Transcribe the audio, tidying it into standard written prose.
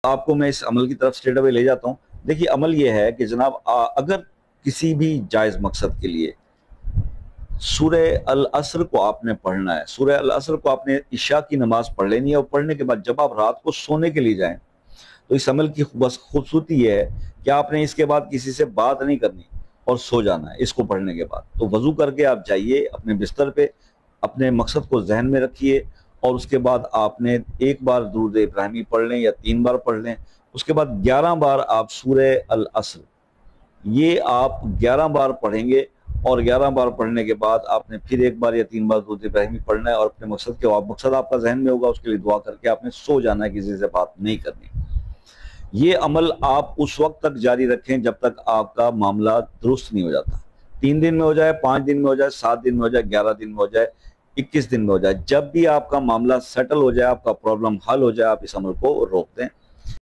آپ کو میں اس عمل کی طرف اسٹریٹ اوے لے جاتا ہوں. دیکھیے عمل یہ ہے کہ جناب اگر کسی بھی جائز مقصد کے لیے سورہ العصر کو آپ نے پڑھنا ہے، سورہ العصر کو آپ نے عشاء کی نماز پڑھ لینی ہے، اور پڑھنے کے بعد جب آپ رات کو سونے کے لیے جائیں تو اس عمل کی خوبصورتی یہ ہے کہ آپ نے اس کے بعد کسی سے بات نہیں کرنی اور سو جانا ہے اس کو پڑھنے کے بعد. تو وضو کر کے آپ جائیے اپنے بستر پہ، اپنے مقصد کو ذہن میں رکھیے، اور اس کے بعد آپ نے ایک بار درود ابراہیمی پڑھ لیں یا 3 بار پڑھ لیں. اس کے بعد 11 بار آپ سورہ العصر یہ آپ 11 بار پڑھیں گے، اور 11 بار پڑھنے کے بعد آپ نے پھر ایک بار یا 3 بار درود ابراہیمی پڑھنا ہے، اور اپنے مقصد آپ کا ذہن میں ہوگا، اس کے لیے دعا کر کے آپ نے سو جانا ہے، کسی سے بات نہیں کرنی. یہ عمل آپ اس وقت تک جاری رکھیں جب تک آپ کا معاملہ درست نہیں ہو جاتا. 3 دن میں ہو جائے، 5 دن میں ہو جائے، 7 دن میں ہو جائے، 11 دن میں ہو جائے، 21 دن میں ہو جائے، جب بھی آپ کا معاملہ سیٹل ہو جائے، آپ کا پرابلم حل ہو جائے، آپ اس عمل کو روک دیں.